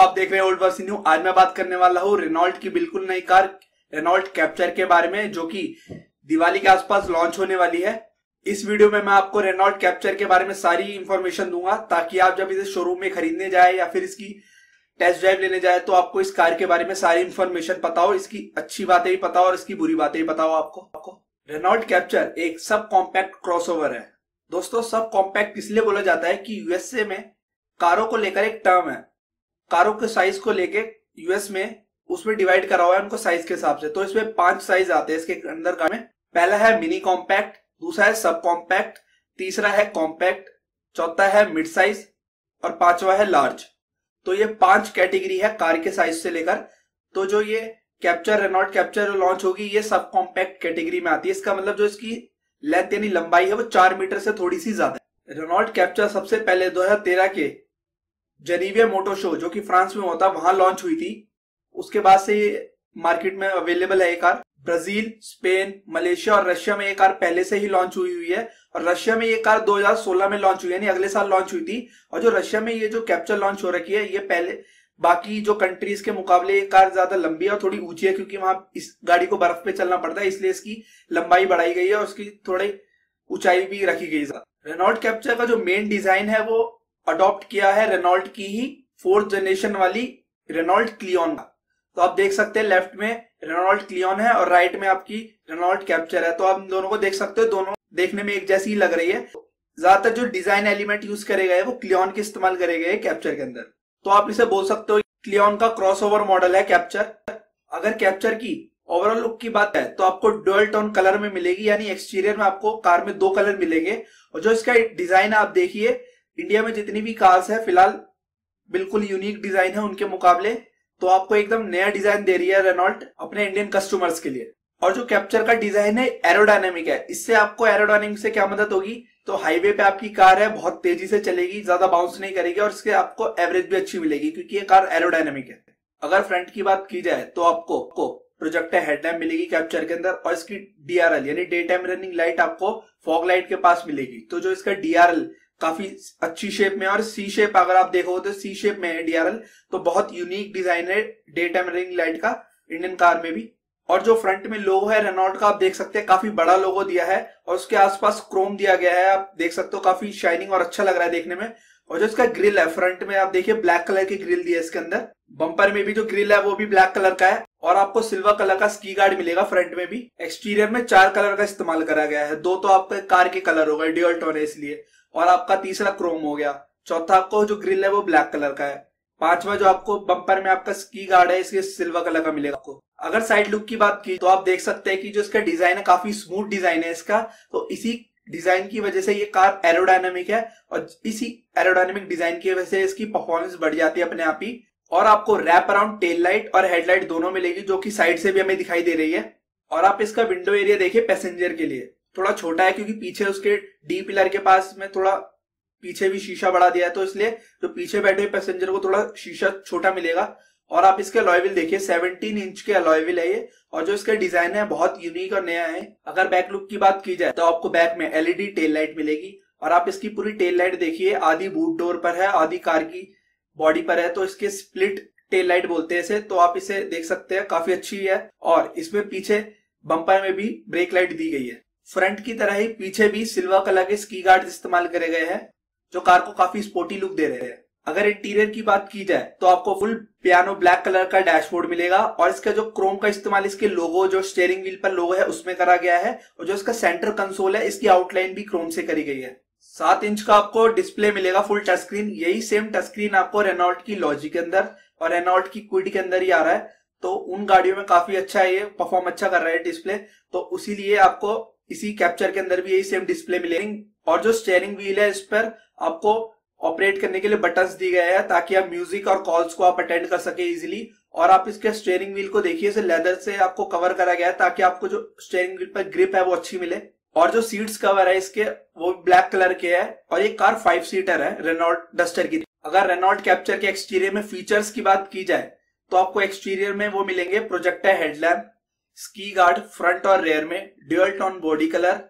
आप देख रहे हैं ओल्ड वर्सी न्यू। आज मैं बात करने वाला हूँ रेनॉल्ट की बिल्कुल नई कार रेनॉल्ट कैप्चर के बारे में, जो कि दिवाली के आसपास लॉन्च होने वाली है। इस वीडियो में मैं आपको रेनॉल्ट कैप्चर के बारे में सारी इंफॉर्मेशन दूंगा, ताकि आप जब इसे शोरूम में खरीदने जाए या फिर इसकी टेस्ट ड्राइव लेने जाए तो आपको इस कार के बारे में सारी इंफॉर्मेशन पता हो, इसकी अच्छी बातें भी पता हो और इसकी बुरी बातें भी पता हो आपको। रेनॉल्ट कैप्चर एक सब कॉम्पैक्ट क्रॉसओवर है। दोस्तों, सब कॉम्पैक्ट इसलिए बोला जाता है कि यूएसए में कारों को लेकर एक टर्म है, कारों के साइज को लेके यूएस में उसमें डिवाइड करा हुआ है उनको साइज के हिसाब से। तो इसमें 5 साइज आते हैं इसके अंदर कार में। पहला है मिनी कॉम्पैक्ट, दूसरा है सब कॉम्पैक्ट, तीसरा है कॉम्पैक्ट, चौथा है मिड साइज और पांचवा है लार्ज। तो ये 5 कैटेगरी है कार के साइज से लेकर। तो जो ये कैप्चर रेनॉल्ट कैप्चर लॉन्च होगी ये सब कॉम्पैक्ट कैटेगरी में आती है। इसका मतलब जो इसकी लेंथ यानी लंबाई है वो 4 मीटर से थोड़ी सी ज्यादा है। रेनॉल्ट कैप्चर सबसे पहले 2013 के जेनेवा मोटर शो, जो कि फ्रांस में होता, वहां लॉन्च हुई थी। उसके बाद से मार्केट में अवेलेबल है ये कार। ब्राजील, स्पेन, मलेशिया और रशिया में ये कार पहले से ही लॉन्च हुई है। और रशिया में ये कार 2016 में लॉन्च हुई, यानी अगले साल लॉन्च हुई थी। और जो रशिया में ये जो कैप्चर लॉन्च हो रखी है, ये पहले बाकी जो कंट्रीज के मुकाबले ये कार ज्यादा लंबी है और थोड़ी ऊंची है, क्योंकि वहां इस गाड़ी को बर्फ पे चलना पड़ता है, इसलिए इसकी लंबाई बढ़ाई गई है और उसकी थोड़ी ऊंचाई भी रखी गई है। रेनॉल्ट कैप्चर का जो मेन डिजाइन है वो अडॉप्ट किया है रेनॉल्ट की ही 4th जनरेशन वाली रेनॉल्ट क्लियन का। तो आप देख सकते हैं लेफ्ट में रेनॉल्ट क्लियन है और राइट में आपकी रेनॉल्ट कैप्चर है। तो आप इन दोनों को देख सकते हो, दोनों देखने में एक जैसी ही लग रही है। ज्यादातर जो डिजाइन एलिमेंट यूज करे गए वो क्लियन के इस्तेमाल करे गए कैप्चर के अंदर। तो आप इसे बोल सकते हो क्लियन का क्रॉसओवर मॉडल है कैप्चर। अगर कैप्चर की ओवरऑल लुक की बात है तो आपको डुअल टोन कलर में मिलेगी, यानी एक्सटीरियर में आपको कार में 2 कलर मिलेंगे। और जो इसका डिजाइन आप देखिए, इंडिया में जितनी भी कार्स है फिलहाल बिल्कुल यूनिक डिजाइन है उनके मुकाबले। तो आपको एकदम नया डिजाइन दे रही है रेनॉल्ट अपने इंडियन कस्टमर्स के लिए। और जो कैप्चर का डिजाइन है एरोडायनेमिक है। इससे आपको एरोडायनेमिक से क्या मदद होगी, तो हाईवे पे आपकी कार है बहुत तेजी से चलेगी, ज्यादा बाउंस नहीं करेगी और इसके आपको एवरेज भी अच्छी मिलेगी, क्योंकि ये कार एरोडायनेमिक है। अगर फ्रंट की बात की जाए तो आपको प्रोजेक्टर हेडलैम्प मिलेगी कैप्चर के अंदर, और इसकी डीआरएल यानी डे टाइम रनिंग लाइट आपको फॉग लाइट के पास मिलेगी। तो जो इसका डीआरएल काफी अच्छी शेप में, और सी शेप अगर आप देखो तो सी शेप में है डीआरएल। तो बहुत यूनिक डिजाइन है डे टाइम रनिंग लाइट का इंडियन कार में भी। और जो फ्रंट में लोगो है रेनॉल्ट का, आप देख सकते हैं काफी बड़ा लोगो दिया है और उसके आसपास क्रोम दिया गया है। आप देख सकते हो काफी शाइनिंग और अच्छा लग रहा है देखने में। और जो इसका ग्रिल है फ्रंट में, आप देखिए ब्लैक कलर की ग्रिल दी है इसके अंदर। बम्पर में भी जो ग्रिल है वो भी ब्लैक कलर का है और आपको सिल्वर कलर का स्की गार्ड मिलेगा फ्रंट में भी। एक्सटीरियर में 4 कलर का इस्तेमाल करा गया है, 2 तो आपके कार के कलर हो गए, ड्यूअल टोन है इसलिए, और आपका तीसरा क्रोम हो गया। चौथा आपको जो ग्रिल है वो ब्लैक कलर का है। पांचवा जो आपको बम्पर में आपका स्की गार्ड है, इसके सिल्वर कलर का मिलेगा आपको। अगर साइड लुक की बात की तो आप देख सकते हैं कि जो इसका डिजाइन है काफी स्मूथ डिजाइन है इसका। तो इसी डिजाइन की वजह से ये कार एरोडायनामिक है और इसी एरोडायनामिक डिजाइन की वजह से इसकी परफॉर्मेंस बढ़ जाती है अपने आप ही। और आपको रैप अराउंड टेल लाइट और हेडलाइट दोनों मिलेगी, जो कि साइड से भी हमें दिखाई दे रही है। और आप इसका विंडो एरिया देखिए पैसेंजर के लिए थोड़ा छोटा है, क्योंकि पीछे उसके डी पिलर के पास में थोड़ा पीछे भी शीशा बढ़ा दिया है। तो इसलिए जो पीछे बैठे हुए पैसेंजर को थोड़ा शीशा छोटा मिलेगा। और आप इसके अलॉय व्हील देखिए 17 इंच के अलॉय व्हील है ये। और जो इसका डिजाइन है बहुत यूनिक और नया है। अगर बैक लुक की बात की जाए तो आपको बैक में एलईडी टेल लाइट मिलेगी। और आप इसकी पूरी टेल लाइट देखिए, आधी बूट डोर पर है, आधी कार की बॉडी पर है। तो इसके स्प्लिट टेल लाइट बोलते हैं इसे। तो आप इसे देख सकते हैं काफी अच्छी है। और इसमें पीछे बम्पर में भी ब्रेक लाइट दी गई है। फ्रंट की तरह ही पीछे भी सिल्वर कलर के स्की गार्ड इस्तेमाल करे गए हैं, जो कार को काफी स्पोर्टी लुक दे रहे हैं। अगर इंटीरियर की बात की जाए तो आपको फुल पियानो ब्लैक कलर का डैशबोर्ड मिलेगा। और इसका जो क्रोम का इस्तेमाल इसके लोगो, जो स्टीयरिंग व्हील पर लोगो है उसमें करा गया है। और जो इसका सेंटर कंसोल है इसकी आउटलाइन भी क्रोम से करी गई है। 7 इंच का आपको डिस्प्ले मिलेगा फुल टच स्क्रीन। यही सेम टच स्क्रीन आपको रेनॉल्ट की लॉजिक के अंदर और रेनॉल्ट की क्विड के अंदर ही आ रहा है। तो उन गाड़ियों में काफी अच्छा है, ये परफॉर्म अच्छा कर रहा है डिस्प्ले। तो इसीलिए आपको इसी कैप्चर के अंदर भी यही सेम डिस्प्ले मिलेगी। और जो स्टीयरिंग व्हील है इस पर आपको ऑपरेट करने के लिए बटन्स दी गए हैं, ताकि आप म्यूजिक और कॉल्स को आप अटेंड कर सके इजीली। और आप इसके स्टीयरिंग व्हील को देखिए, इसे लेदर से आपको कवर करा गया है, ताकि आपको जो स्टीयरिंग व्हील पर ग्रिप है वो अच्छी मिले। और जो सीट्स कवर है इसके वो ब्लैक कलर के है। और ये कार 5 सीटर है रेनॉल्ट डस्टर की। अगर रेनॉल्ट कैप्चर के एक्सटीरियर में फीचर्स की बात की जाए तो आपको एक्सटीरियर में वो मिलेंगे projector headlamp, ski guard front और रेयर में, dual tone body colour,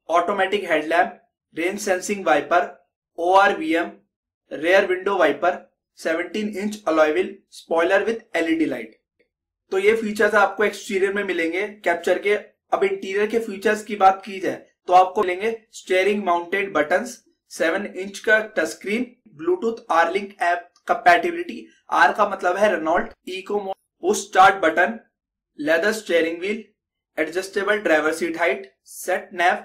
automatic headlamp, rain sensing wiper, ORVM, rear window wiper, 17 inch alloy wheel, spoiler with LED light. तो ये फीचर्स आपको एक्सटीरियर में मिलेंगे कैप्चर के। अब इंटीरियर के फीचर्स की बात की जाए तो आपको मिलेंगे स्टीयरिंग माउंटेड बटन्स, 7 इंच का touch screen, Bluetooth R Link app compatibility, R का मतलब है Renault, eco mode, push start button, leather steering wheel, adjustable driver seat height, sat nav,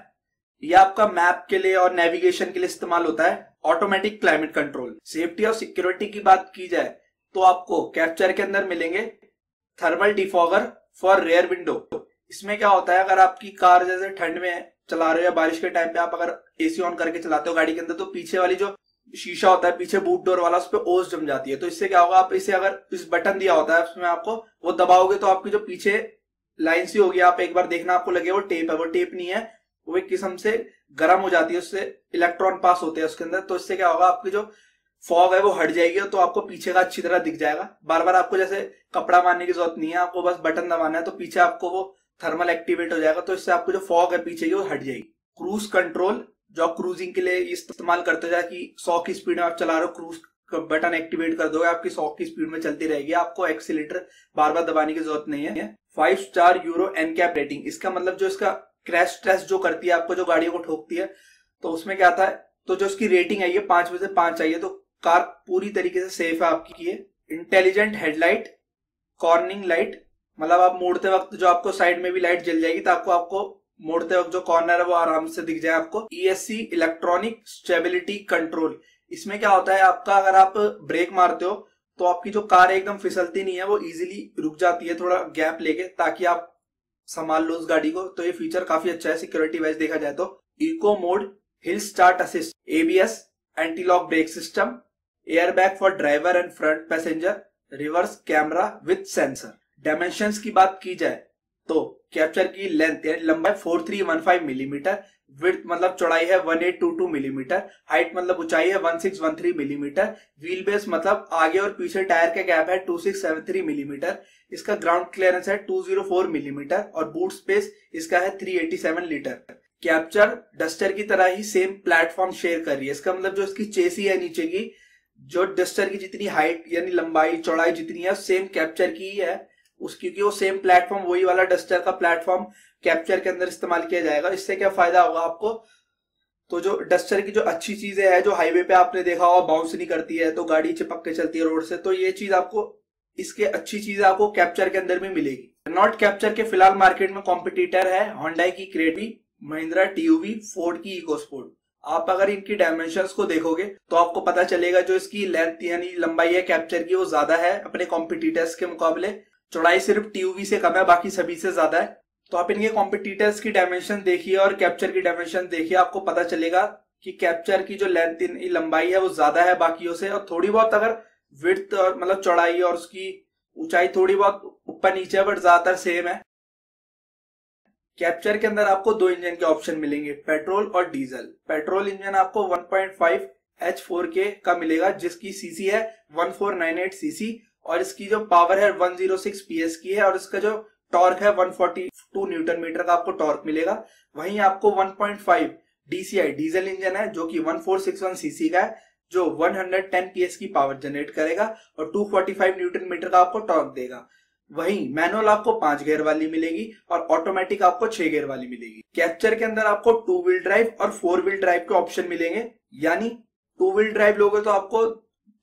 ये आपका मैप के लिए और नेविगेशन के लिए इस्तेमाल होता है, ऑटोमेटिक क्लाइमेट कंट्रोल। सेफ्टी और सिक्योरिटी की बात की जाए तो आपको कैप्चर के अंदर मिलेंगे thermal defogger for rear window. इसमें क्या होता है, अगर आपकी कार जैसे ठंड में चला रहे हो या बारिश के टाइम पे आप अगर एसी ऑन करके चलाते हो गाड़ी के अंदर, तो पीछे वाली जो शीशा होता है पीछे बूट डोर वाला, उस पर ओस जम जाती है। तो इससे क्या होगा, आप इसे अगर इस बटन दिया होता है उसमें आपको वो दबाओगे तो आपकी जो पीछे लाइन सी होगी, आप एक बार देखना आपको लगे वो टेप है, वो टेप नहीं है, वो एक किस्म से गर्म हो जाती है, उससे इलेक्ट्रॉन पास होते हैं उसके अंदर। तो इससे क्या होगा, आपकी जो फॉग है वो हट जाएगी तो आपको पीछे का अच्छी तरह दिख जाएगा। बार बार आपको जैसे कपड़ा मारने की जरूरत नहीं है, आपको बस बटन दबाना है तो पीछे आपको वो थर्मल एक्टिवेट हो जाएगा। तो इससे आपको जो फॉग है पीछे की वो हट जाएगी। क्रूज कंट्रोल, जो आप क्रूजिंग के लिए इस्तेमाल करते हो, जैसे कि 100 की स्पीड में आप चला रहे हो, क्रूज बटन एक्टिवेट कर दोगे, आपकी 100 की स्पीड में चलती रहेगी, आपको एक्सीलेटर बार बार दबाने की जरूरत नहीं है। 5 स्टार यूरो एनकैप रेटिंग, इसका मतलब जो इसका क्रैश टेस्ट जो करती है आपको, जो गाड़ियों को ठोकती है, तो उसमें क्या आता है, तो जो उसकी रेटिंग है ये 5 में से 5 चाहिए। तो कार पूरी तरीके से सेफ है आपकी। ये इंटेलिजेंट हेडलाइट, कॉर्निंग लाइट, मतलब आप मोड़ते वक्त जो आपको साइड में भी लाइट जल जाएगी तो आपको मोड़ते वक्त जो कॉर्नर है वो आराम से दिख जाए आपको। ESC इलेक्ट्रॉनिक स्टेबिलिटी कंट्रोल, इसमें क्या होता है, आपका अगर आप ब्रेक मारते हो तो आपकी जो कार है एकदम फिसलती नहीं है, वो इजीली रुक जाती है थोड़ा गैप लेके, ताकि आप संभाल लो उस गाड़ी को। तो ये फीचर काफी अच्छा है सिक्योरिटी वाइज देखा जाए तो। Eco mode, hill start assist, ABS, anti lock brake system, airbag for driver and front passenger, reverse camera with sensor. Dimensions की बात की जाए तो कैप्चर की लेंथ यानी लंबाई 4315 मिलीमीटर, विड्थ मतलब चौड़ाई है 1822 मिलीमीटर, हाइट मतलब ऊंचाई है 1613 मिलीमीटर, व्हील बेस मतलब आगे और पीछे टायर का गैप है 2673 मिलीमीटर, इसका ग्राउंड क्लियरेंस है 204 मिलीमीटर और बूट स्पेस इसका है 387 लीटर। कैप्चर डस्टर की तरह ही सेम प्लेटफॉर्म शेयर कर रही है। इसका मतलब जो इसकी चेसी है नीचे की, जो डस्टर की जितनी हाइट यानी लंबाई चौड़ाई जितनी है सेम कैप्चर की ही है उसकी, क्योंकि वो सेम प्लेटफॉर्म वही वाला डस्टर का प्लेटफॉर्म कैप्चर के अंदर इस्तेमाल किया जाएगा। इससे क्या फायदा होगा आपको, तो जो डस्टर की जो अच्छी चीजें है, जो हाईवे पे आपने देखा होगा बाउंस नहीं करती है तो गाड़ी चिपक के चलती है रोड से, तो ये चीज आपको, इसके अच्छी चीज आपको कैप्चर के अंदर भी मिलेगी। रेनॉल्ट कैप्चर के फिलहाल मार्केट में कॉम्पिटिटर है होंडा की क्रेटा, महिंद्रा TUV, फोर्ड की इकोस्पोर्ट। आप अगर इनकी डायमेंशंस को देखोगे तो आपको पता चलेगा जो इसकी लेंथ यानी लंबाई है कैप्चर की वो ज्यादा है अपने कॉम्पिटिटर्स के मुकाबले। चौड़ाई सिर्फ TUV से कम है, बाकी सभी से ज्यादा है। तो आप इनके कॉम्पिटिटर्स की डायमेंशन देखिए और कैप्चर की डायमेंशन देखिए, आपको पता चलेगा कि कैप्चर की जो लेंथ लंबाई है वो ज्यादा है बाकियों से, और थोड़ी बहुत अगर विड्थ और मतलब चौड़ाई और उसकी ऊंचाई थोड़ी बहुत ऊपर नीचे, बट ज्यादातर सेम है। कैप्चर के अंदर आपको 2 इंजन के ऑप्शन मिलेंगे, पेट्रोल और डीजल। पेट्रोल इंजन आपको 1.5 H4K का मिलेगा जिसकी सीसी है 1498 सीसी और इसकी जो पावर है 106 PS की है और इसका जो टॉर्क है 142 न्यूटन मीटर का आपको टॉर्क मिलेगा। वहीं आपको 1.5 DCI डीजल इंजन है जो कि 1461 सीसी का है, जो 110 PS की पावर जनरेट करेगा और 245 न्यूटन मीटर का आपको टॉर्क देगा। वहीं मैनुअल आपको 5 गियर वाली मिलेगी और ऑटोमेटिक आपको 6 गियर वाली मिलेगी। कैप्चर के अंदर आपको 2 व्हील ड्राइव और 4 व्हील ड्राइव के ऑप्शन मिलेंगे, यानी 2 व्हील ड्राइव लोगे तो आपको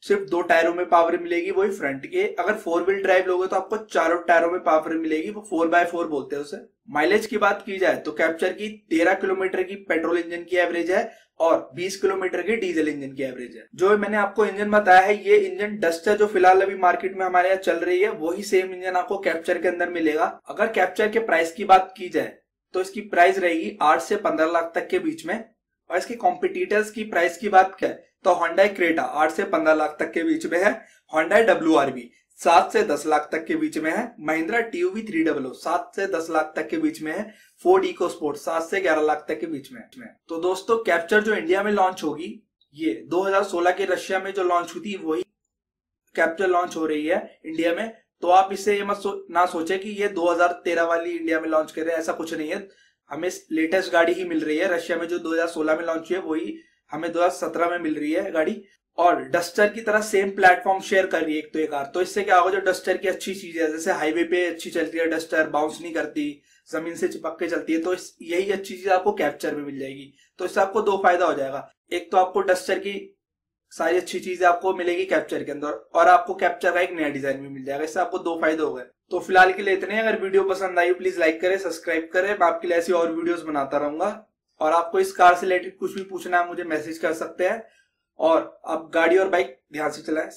सिर्फ 2 टायरों में पावर मिलेगी वही फ्रंट के, अगर 4 व्हील ड्राइव लोगे तो आपको 4 टायरों में पावर मिलेगी, वो 4x4 बोलते हैं उसे। माइलेज की बात की जाए तो कैप्चर की 13 किलोमीटर की पेट्रोल इंजन की एवरेज है और 20 किलोमीटर की डीजल इंजन की एवरेज है। जो मैंने आपको इंजन बताया है ये इंजन डस्टर जो फिलहाल अभी मार्केट में हमारे यहाँ चल रही है, वही सेम इंजन आपको कैप्चर के अंदर मिलेगा। अगर कैप्चर के प्राइस की बात की जाए तो इसकी प्राइस रहेगी 8 से 15 लाख तक के बीच में, और इसके कॉम्पिटिटर्स की प्राइस की बात करें तो होंडा क्रेटा 8 से 15 लाख तक के बीच में है, होंडा WRV 7 से 10 लाख तक के बीच में है, महिंद्रा TUV 300 7 से 10 लाख तक के बीच में है, फोर्ड इकोस्पोर्ट 7 से 11 लाख तक के बीच में। तो दोस्तों कैप्चर जो इंडिया में लॉन्च होगी ये 2016 के रशिया में जो लॉन्च हुई थी वही कैप्चर लॉन्च हो रही है इंडिया में। तो आप इससे ये मत ना सोचे कि ये 2013 वाली इंडिया में लॉन्च कर रहे हैं, ऐसा कुछ नहीं है। हमें लेटेस्ट गाड़ी ही मिल रही है, रशिया में जो 2016 में लॉन्च हुई है वही हमें 2017 में मिल रही है गाड़ी। और डस्टर की तरह सेम प्लेटफॉर्म शेयर कर रही है एक तो ये कार। तो इससे क्या होगा, जो डस्टर की अच्छी चीज है, जैसे हाईवे पे अच्छी चलती है डस्टर, बाउंस नहीं करती, जमीन से चिपक के चलती है, तो यही अच्छी चीज आपको कैप्चर में मिल जाएगी। तो इससे आपको दो फायदा हो जाएगा, एक तो आपको डस्टर की सारी अच्छी चीजें आपको मिलेगी कैप्चर के अंदर, और आपको कैप्चर का एक नया डिजाइन भी मिल जाएगा। इससे आपको दो फायदे हो गए। तो फिलहाल के लिए इतने। अगर वीडियो पसंद आई प्लीज लाइक करें, सब्सक्राइब करें। मैं आपके लिए ऐसी और वीडियोस बनाता रहूंगा। और आपको इस कार से रिलेटेड कुछ भी पूछना है मुझे मैसेज कर सकते हैं। और आप गाड़ी और बाइक ध्यान से चलाएं।